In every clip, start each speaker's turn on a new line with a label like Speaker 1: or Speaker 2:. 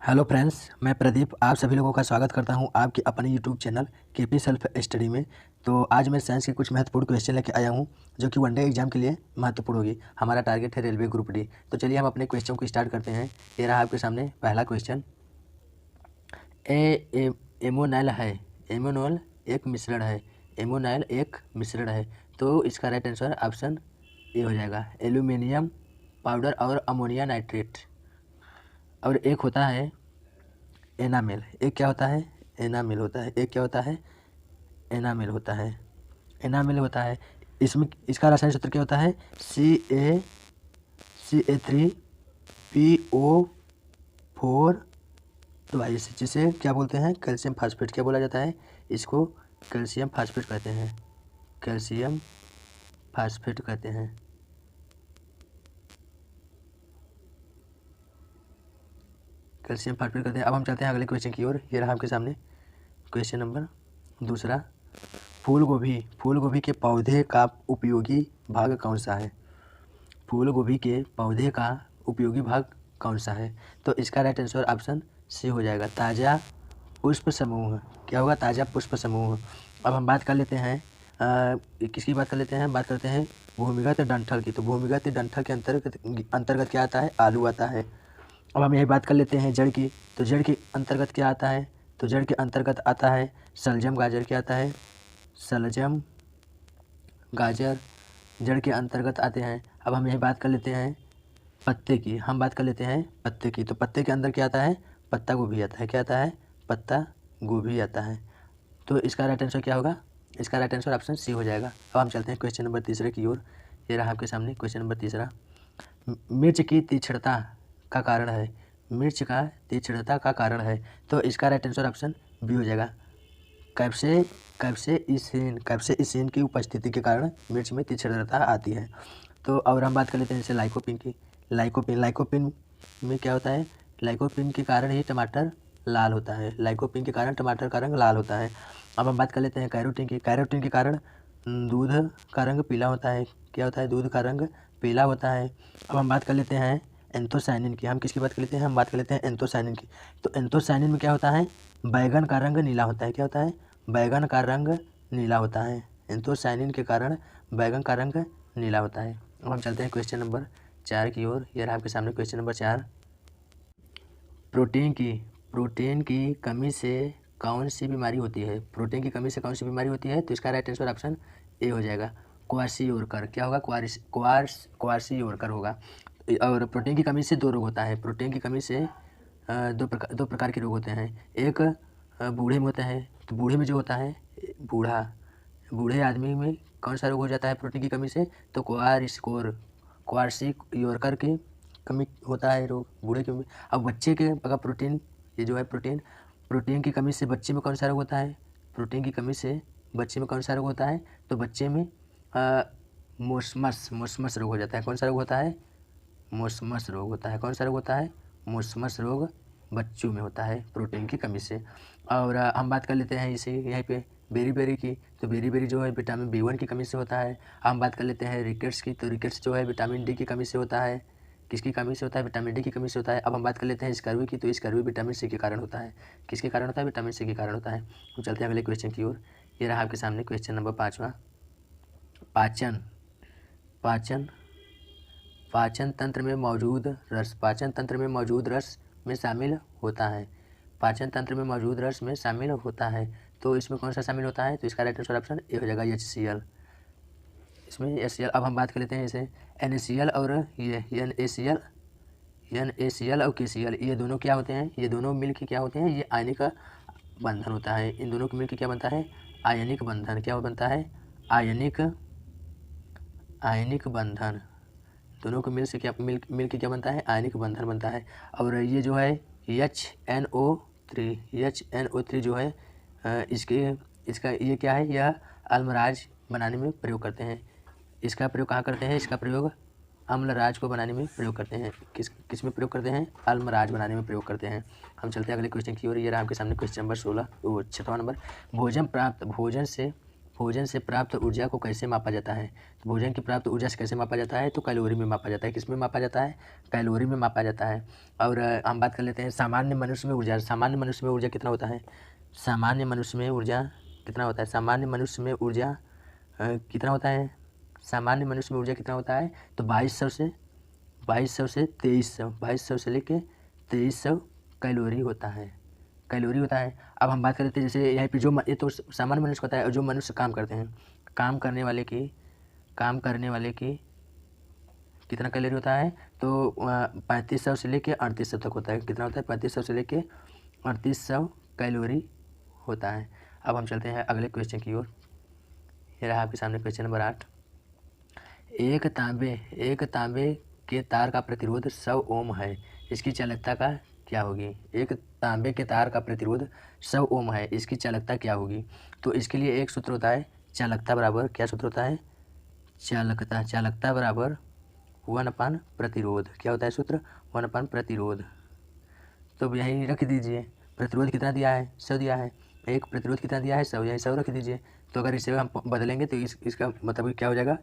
Speaker 1: Hello friends, मैं प्रदीप आप सभी लोगों का स्वागत करता हूं आपके अपने YouTube channel KP self study में। तो आज मैं साइंस के कुछ महत्वपूर्ण क्वेश्चन लेकर आया हूं जो कि वनडे एग्जाम के लिए महत्वपूर्ण होगी। हमारा टारगेट है रेलवे ग्रुप डी। तो चलिए हम अपने क्वेश्चन को स्टार्ट करते हैं। ये रहा आपके सामने पहला क्वेश्चन। एमोनाइल है। एमोनॉल एक मिश्रण है। एमोनाइल एक मिश्रण है। तो इसका राइट आंसर ऑप्शन ए हो जाएगा, एल्यूमिनियम पाउडर और अमोनिया नाइट्रेट। और एक होता है एनामेल। एक क्या होता है? एनामेल होता है। एक क्या होता है? एनामेल होता है। एनामेल होता है। इसमें इसका रासायनिक सूत्र क्या होता है? CaCO4 ट्वाइस, जिसे क्या बोलते हैं? Calcium phosphate. क्या बोला जाता है इसको? कैल्शियम फास्फेट कहते हैं। कैल्शियम फास्फेट कहते हैं। कैल्शियम फास्फेट कहते हैं। अब हम चलते हैं अगले क्वेश्चन की ओर। ये रहा आपके सामने क्वेश्चन नंबर दूसरा। फूल गोभी के पौधे का उपयोगी भाग कौन सा है? फूल गोभी के पौधे का उपयोगी भाग कौन सा है? तो इसका राइट आंसर ऑप्शन सी हो जाएगा, ताज़ा पुष्प समूह। क्या होगा? ताज़ा पुष्प समूह। अब हम बात कर लेते हैं किसकी बात कर लेते हैं? बात करते हैं भूमिगत डंठल की। तो भूमिगत डंठल के अंतर्गत क्या आता है? आलू आता है। अब हम यही बात कर लेते हैं जड़ की। तो जड़ के अंतर्गत क्या आता है? तो जड़ के अंतर्गत आता है शलजम गाजर। क्या आता है? शलजम गाजर जड़ के अंतर्गत आते हैं। अब हम यही बात कर लेते हैं पत्ते की। हम बात कर लेते हैं पत्ते की। तो पत्ते के अंदर क्या आता है? पत्ता गोभी आता है। क्या आता है? पत्ता गोभी आता है। तो इसका राइट आंसर क्या होगा? इसका राइट आंसर ऑप्शन सी हो जाएगा। अब हम चलते हैं क्वेश्चन नंबर तीसरे की ओर। ये रहा आपके सामने क्वेश्चन नंबर तीसरा। मिर्च की तीक्ष्णता का कारण है। मिर्च का तीक्ष्णता का कारण है। तो इसका राइट आंसर ऑप्शन बी हो जाएगा, कैप्सेइसिन की उपस्थिति के कारण मिर्च में तीक्ष्णता आती है। तो और हम बात कर लेते हैं जैसे लाइकोपिन की। लाइकोपिन में क्या होता है? लाइकोपिन के कारण ही टमाटर लाल होता है। लाइकोपिन के कारण टमाटर का रंग लाल होता है। अब हम बात कर लेते हैं कैरोटीन की। कैरोटीन के कारण दूध का रंग पीला होता है। क्या होता है? दूध का रंग पीला होता है। अब हम बात कर लेते हैं एंथोसायनिन की। हम किसकी बात कर लेते हैं? हम बात कर लेते हैं एंथोसायनिन की। तो एंथोसायनिन में क्या होता है? बैगन का रंग नीला होता है। क्या होता है? बैगन का रंग नीला होता है। एंथोसायनिन के कारण बैगन का रंग नीला होता है। अब हम चलते हैं क्वेश्चन नंबर 4 की ओर। यह रहा आपके सामने क्वेश्चन नंबर 4। प्रोटीन की कमी से कौन सी बीमारी होती है? प्रोटीन की कमी से कौन सी बीमारी होती है? तो इसका राइट आंसर ऑप्शन ए हो जाएगा, क्वार्सियोरकर। क्या होगा? क्वार्सियोरकर होगा। और प्रोटीन की कमी से दो रोग होता है। प्रोटीन की कमी से दो प्रकार के रोग होते हैं। एक बूढ़े में होता है। तो बूढ़े में जो होता है, बूढ़े आदमी में कौन सा रोग हो जाता है प्रोटीन की कमी से? तो क्वार्सियोरकर की कमी होता है रोग बूढ़े के में। अब बच्चे के अगर प्रोटीन, ये जो है प्रोटीन की कमी से बच्चे में कौन सा रोग होता है? प्रोटीन की कमी से बच्चे में कौन सा रोग होता है? तो बच्चे में मोसमस रोग हो जाता है। कौन सा रोग होता है? मोसमस रोग होता है। कौन सा रोग होता है? मोसमस रोग बच्चों में होता है प्रोटीन की कमी से। और हम बात कर लेते हैं इसे यहीं पे बेरी की। तो बेरी जो है विटामिन B1 की कमी से होता है। हम बात कर लेते हैं रिकेट्स की। तो रिकेट्स जो है विटामिन डी की कमी से होता है। किसकी कमी से होता है? विटामिन डी की कमी से होता है। अब हम बात कर लेते हैं स्कर्वी की। तो स्कर्वी विटामिन सी के कारण होता है। किसके कारण होता है? विटामिन सी के कारण होता है। तो चलते हैं अगले क्वेश्चन की ओर। ये रहा आपके सामने क्वेश्चन नंबर 5वां। पाचन तंत्र में मौजूद रस में शामिल होता है। पाचन तंत्र में मौजूद रस में शामिल होता है। तो इसमें कौन सा शामिल होता है? तो इसका राइट आंसर ऑप्शन ए हो जाएगा, HCl। इसमें HCl। अब हम बात कर लेते हैं इसे NaCl और ये NaCl और KCl, ये दोनों क्या होते हैं? ये दोनों मिलकर क्या होते हैं? ये आयनिक बंधन होता है। इन दोनों के मिलकर क्या बनता है? आयनिक बंधन। क्या बनता है? आयनिक बंधन। दोनों को मिल के क्या बनता है? आयनिक बंधन बनता है। और ये जो है HNO3 जो है इसका ये क्या है? यह अम्लराज बनाने में प्रयोग करते हैं। इसका प्रयोग कहाँ करते हैं? इसका प्रयोग अम्लराज को बनाने में प्रयोग करते हैं। किस में प्रयोग करते हैं? अम्लराज बनाने में प्रयोग करते हैं। हम चलते हैं अगले क्वेश्चन की ओर। ये रहा आपके सामने क्वेश्चन नंबर 6वां नंबर। भोजन भोजन से प्राप्त ऊर्जा को कैसे मापा जाता है? तो भोजन की प्राप्त ऊर्जा से कैसे मापा जाता है? तो कैलोरी में मापा जाता है। किस में मापा जाता है? कैलोरी में मापा जाता है। और हम बात कर लेते हैं सामान्य मनुष्य में ऊर्जा। सामान्य मनुष्य में ऊर्जा कितना होता है? सामान्य मनुष्य में ऊर्जा कितना होता है? सामान्य मनुष्य में ऊर्जा कितना होता है? सामान्य मनुष्य में ऊर्जा कितना होता है? तो 2200 से 2200 से लेके 2300 कैलोरी होता है। कैलोरी होता है। अब हम बात कर लेते हैं जैसे यहाँ पे ये तो सामान्य मनुष्य होता है, और जो मनुष्य काम करते हैं, काम करने वाले की कितना कैलोरी होता है? तो 3500 से लेके 3800 तक होता है। कितना होता है? 3500 से लेके 3800 कैलोरी होता है। अब हम चलते हैं अगले क्वेश्चन की ओर। ये रहा आपके सामने क्वेश्चन नंबर 8। एक तांबे के तार का प्रतिरोध 100 ओम है, इसकी चालकता का क्या होगी? एक तांबे के तार का प्रतिरोध 100 ओम है, इसकी चालकता क्या होगी? तो इसके लिए एक सूत्र होता है, चालकता बराबर, क्या सूत्र होता है? चालकता बराबर 1/प्रतिरोध। क्या होता है सूत्र? 1/प्रतिरोध। तो यहीं रख दीजिए, प्रतिरोध कितना दिया है? 100 दिया है। एक प्रतिरोध कितना दिया है? 100, यहीं 100 रख दीजिए। तो अगर इसे हम बदलेंगे तो इसका मतलब क्या हो जाएगा?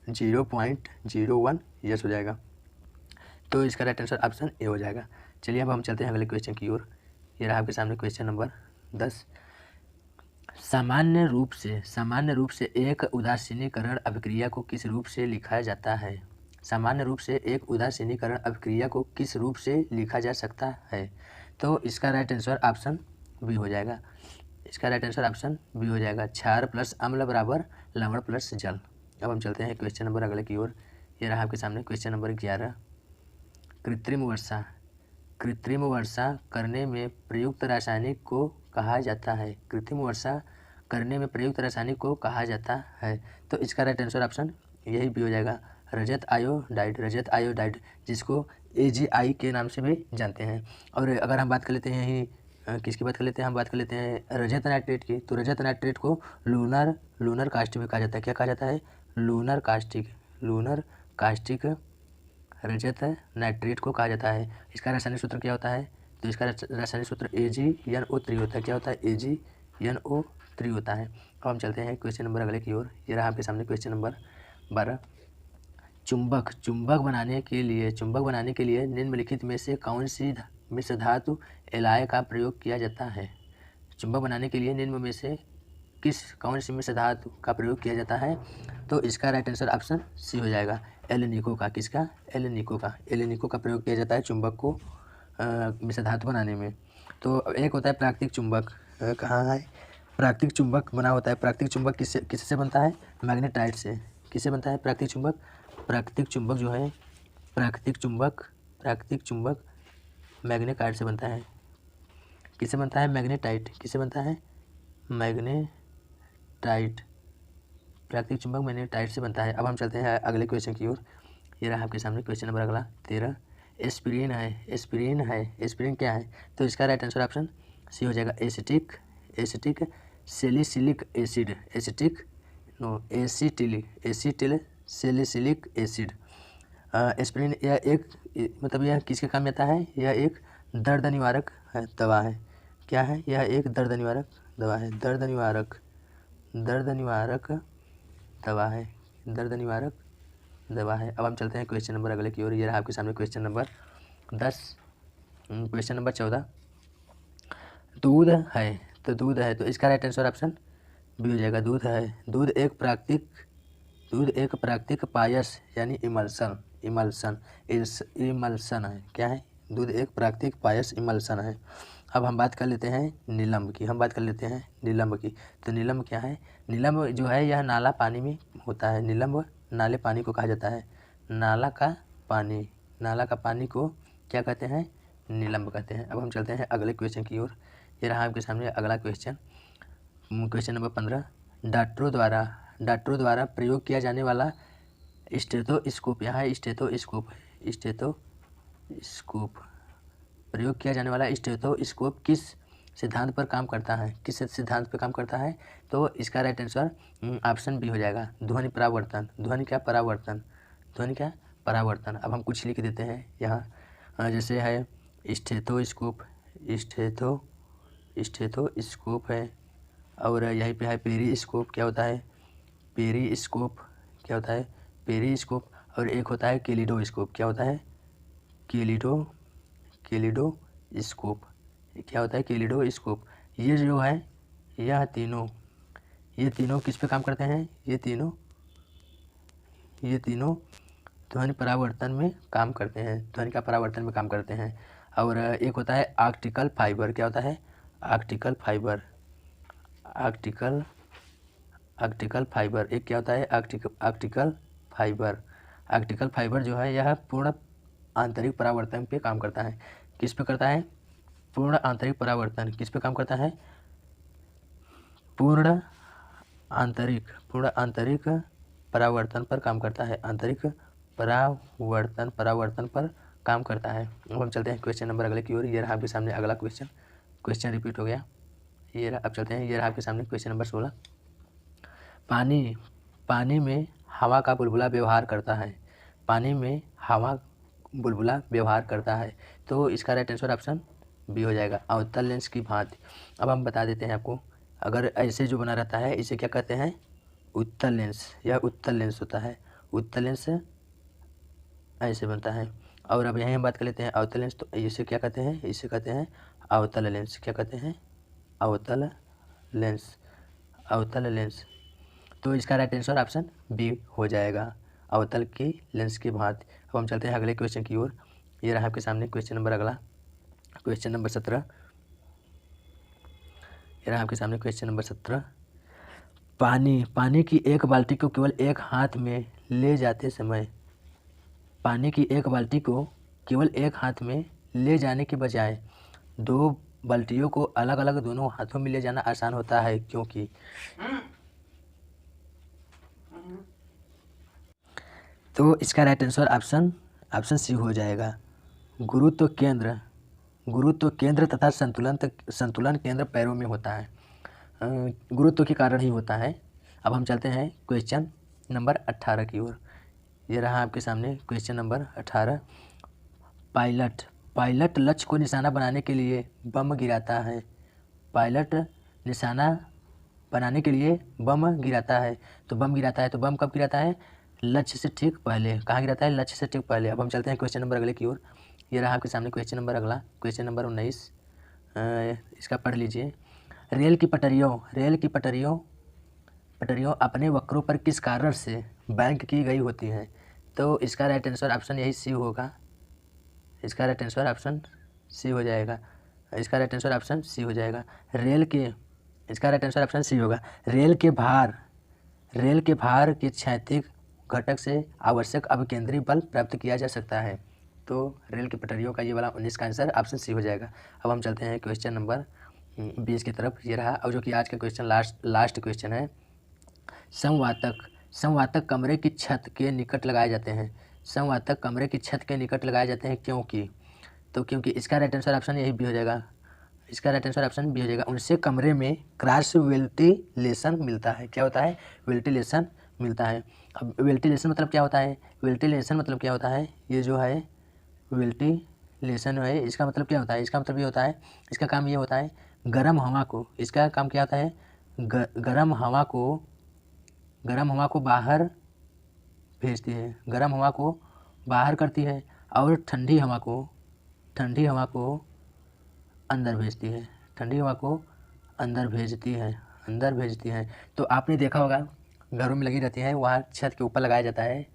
Speaker 1: 0.01 यस हो जाएगा। तो इसका राइट आंसर ऑप्शन ए हो जाएगा। चलिए अब हम चलते हैं अगले क्वेश्चन की ओर। ये रहा आपके सामने क्वेश्चन नंबर 10। सामान्य रूप से एक उदासीनीकरण अभिक्रिया को किस रूप से लिखा जाता है? सामान्य रूप से एक उदासीनीकरण अभिक्रिया को किस रूप से लिखा जा सकता है? तो इसका राइट आंसर ऑप्शन बी हो जाएगा। इसका राइट आंसर ऑप्शन बी हो जाएगा। क्षार प्लस अम्ल बराबर लवण प्लस जल। अब हम चलते हैं क्वेश्चन नंबर अगले की ओर। ये रहा आपके सामने क्वेश्चन नंबर 11। कृत्रिम वर्षा करने में प्रयुक्त रासायनिक को कहा जाता है? कृत्रिम वर्षा करने में प्रयुक्त रासायनिक को कहा जाता है? तो इसका राइट आंसर ऑप्शन यही भी हो जाएगा, रजत आयोडाइड, जिसको AgI के नाम से भी जानते हैं। और अगर हम बात कर लेते हैं यही किसकी बात कर लेते हैं? हम बात कर लेते हैं रजत नाइट्रेट की। तो रजत नाइट्रेट को लूनर कास्टिक भी कहा जाता है। क्या कहा जाता है? लूनर कास्टिक रजत नाइट्रेट को कहा जाता है। इसका रासायनिक सूत्र क्या होता है? तो इसका रासायनिक सूत्र AgNO3 होता है। क्या होता है? AgNO3 होता है। अब हम चलते हैं क्वेश्चन नंबर अगले की ओर। ये रहा आपके सामने क्वेश्चन नंबर 12। चुंबक बनाने के लिए निम्नलिखित में से कौन सी मिश्र धातु एलाय का प्रयोग किया जाता है? चुंबक बनाने के लिए निम्न में से कौन सी मिश्र धातु का प्रयोग किया जाता है? तो इसका राइट आंसर ऑप्शन सी हो जाएगा, एल-निको का। किसका? एल-निको का प्रयोग किया जाता है चुंबक को मिश्र धातु बनाने में। तो एक होता है प्राकृतिक चुंबक। कहाँ है? प्राकृतिक चुंबक बना होता है। प्राकृतिक चुंबक किससे बनता है? मैग्नेटाइट से। किससे बनता है प्राकृतिक चुंबक? प्राकृतिक चुंबक मैग्नेटाइट से बनता है। किससे बनता है? मैग्नेटाइट। किससे बनता है? मैग्नेटाइट। प्राकृतिक चुंबक मैग्नेटाइट से बनता है। अब हम चलते हैं अगले क्वेश्चन की ओर। ये रहा आपके सामने क्वेश्चन नंबर अगला 13। एस्पिरिन एस्पिरिन क्या है? तो इसका राइट आंसर ऑप्शन सी हो जाएगा, acetic salicylic acid. Acetyl salicylic acid. Aspirin यह एक मतलब यह किसके काम में आता है? यह एक दर्द निवारक दवा है। क्या है? यह एक दर्द निवारक दवा है। दर्द निवारक दवा है। अब हम चलते हैं क्वेश्चन नंबर अगले की ओर। ये रहा आपके सामने क्वेश्चन नंबर 10। Question number 14। दूध है तो इसका राइट आंसर ऑप्शन बी हो जाएगा, दूध है। दूध एक प्राकृतिक पायस यानी इमल्सन है। क्या है? दूध एक प्राकृतिक पायस इमल्सन है। अब हम बात कर लेते हैं नीलम्ब की। तो नीलम्ब क्या है? नीलम्ब जो है यह नाला पानी में होता है। नीलम्ब नाले पानी को कहा जाता है। नाला का पानी को क्या कहते हैं? नीलम्ब कहते हैं। अब हम चलते हैं अगले क्वेश्चन की ओर। ये रहा आपके सामने अगला क्वेश्चन नंबर 15। डॉक्टरों द्वारा प्रयोग किया जाने वाला स्टेथोस्कोप। यहाँ है स्टेथोस्कोप। प्रयोग किया जाने वाला स्टेथोस्कोप किस सिद्धांत पर काम करता है? तो इसका राइट आंसर ऑप्शन बी हो जाएगा, ध्वनि परावर्तन। अब हम कुछ लिख देते हैं यहाँ, जैसे है स्टेथोस्कोप है, और यहीं पे है पेरिस्कोप, क्या होता है पेरिस्कोप, क्या होता है पेरिस्कोप। और एक होता है केलिडोस्कोप, क्या होता है केलिडोस्कोप, क्या होता है केलिडोस्कोप। ये जो है ये तीनों किस पे काम करते हैं, ये तीनों ध्वनि परावर्तन में काम करते हैं, ध्वनि का परावर्तन में काम करते हैं। और एक होता है ऑप्टिकल फाइबर, क्या होता है ऑप्टिकल फाइबर, एक क्या होता है ऑप्टिकल फाइबर जो है यह पूर्ण आंतरिक परावर्तन पे काम करता है। किस पे करता है, पूर्ण आंतरिक परावर्तन, किस पे काम करता है, पूर्ण आंतरिक परावर्तन पर काम करता है, आंतरिक परावर्तन पर काम करता है। अब हम चलते हैं क्वेश्चन नंबर अगले की ओर। ये रहा आपके सामने अगला क्वेश्चन रिपीट हो गया, ये रहा। अब चलते हैं, ये रहा आपके सामने क्वेश्चन नंबर 16। पानी में हवा का बुलबुला व्यवहार करता है, पानी में हवा बुलबुला व्यवहार करता है, तो इसका राइट आंसर ऑप्शन बी हो जाएगा, अवतल लेंस की भांति। अब हम बता देते हैं आपको, अगर ऐसे जो बना रहता है इसे क्या कहते हैं, उत्तल लेंस, यह उत्तल लेंस होता है, उत्तल लेंस ऐसे बनता है। और अब यहीं हम बात कर लेते हैं अवतल लेंस, तो इसे क्या कहते हैं, इसे कहते हैं अवतल लेंस, क्या कहते हैं अवतल लेंस। तो इसका राइट आंसर ऑप्शन बी हो जाएगा, अवतल की लेंस की भांति। अब हम चलते हैं अगले क्वेश्चन की ओर। ये रहा आपके सामने क्वेश्चन नंबर अगला, क्वेश्चन नंबर 17। ये रहा आपके सामने क्वेश्चन नंबर 17। पानी की एक बाल्टी को केवल एक हाथ में ले जाते समय, पानी की एक बाल्टी को केवल एक हाथ में ले जाने के बजाय दो बाल्टियों को अलग अलग दोनों हाथों में ले जाना आसान होता है, क्योंकि तो इसका राइट आंसर ऑप्शन सी हो जाएगा, गुरुत्व केंद्र तथा संतुलन केंद्र पैरों में होता है, गुरुत्व के कारण ही होता है। अब हम चलते हैं क्वेश्चन नंबर 18 की ओर। ये रहा आपके सामने क्वेश्चन नंबर 18। पायलट लक्ष्य को निशाना बनाने के लिए बम गिराता है, पायलट निशाना बनाने के लिए बम गिराता है, तो बम कब गिराता है, लक्ष्य से ठीक पहले। कहाँ गिराता है, लक्ष्य से ठीक पहले। अब हम चलते हैं क्वेश्चन नंबर अगले की ओर। ये रहा आपके सामने क्वेश्चन नंबर अगला, क्वेश्चन नंबर 19। इसका पढ़ लीजिए। रेल की पटरियों अपने वक्रों पर किस कारण से बैंक की गई होती हैं, तो इसका राइट आंसर ऑप्शन यही सी होगा, इसका राइट आंसर ऑप्शन सी हो जाएगा, इसका राइट आंसर ऑप्शन सी हो जाएगा। इसका राइट आंसर ऑप्शन सी होगा। रेल के भार के क्षैतिज घटक से आवश्यक अभिकेंद्री बल प्राप्त किया जा सकता है, तो रेल की पटरियों का ये वाला 19 का आंसर ऑप्शन सी हो जाएगा। अब हम चलते हैं क्वेश्चन नंबर 20 की तरफ। ये रहा, और जो कि आज का क्वेश्चन लास्ट क्वेश्चन है। संवातक कमरे की छत के निकट लगाए जाते हैं, संवातक कमरे की छत के निकट लगाए जाते हैं, क्योंकि इसका राइट आंसर ऑप्शन यही बी हो जाएगा, इसका राइट आंसर ऑप्शन बी हो जाएगा। उनसे कमरे में क्रॉस वेंटिलेशन मिलता है, क्या होता है, वेंटिलेशन मिलता है। अब वेंटिलेशन मतलब क्या होता है, ये जो है वेंटिलेशन है, इसका मतलब क्या होता है, इसका मतलब ये होता है, इसका काम ये होता है गर्म हवा को, इसका काम क्या होता है, गर्म हवा को बाहर भेजती है, गर्म हवा को बाहर करती है, और ठंडी हवा को अंदर भेजती है। तो आपने देखा होगा घरों में लगी रहती है, वहाँ छत के ऊपर लगाया जाता है,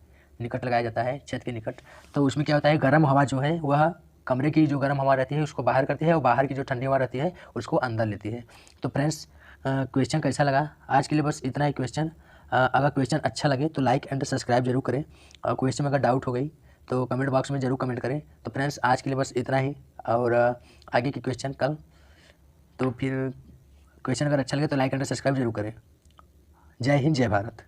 Speaker 1: निकट लगाया जाता है, छत के निकट। तो उसमें क्या होता है, गर्म हवा जो है वह कमरे की जो गर्म हवा रहती है उसको बाहर करती है, और बाहर की जो ठंडी हवा रहती है उसको अंदर लेती है। तो फ्रेंड्स, क्वेश्चन कैसा लगा, आज के लिए बस इतना ही क्वेश्चन। अगर क्वेश्चन अच्छा लगे तो लाइक एंड सब्सक्राइब जरूर करें, और क्वेश्चन में अगर डाउट हो गई तो कमेंट बॉक्स में ज़रूर कमेंट करें। तो फ्रेंड्स, आज के लिए बस इतना ही, और आगे की क्वेश्चन कल। तो फिर क्वेश्चन अगर अच्छा लगे तो लाइक एंड सब्सक्राइब जरूर करें। जय हिंद, जय भारत।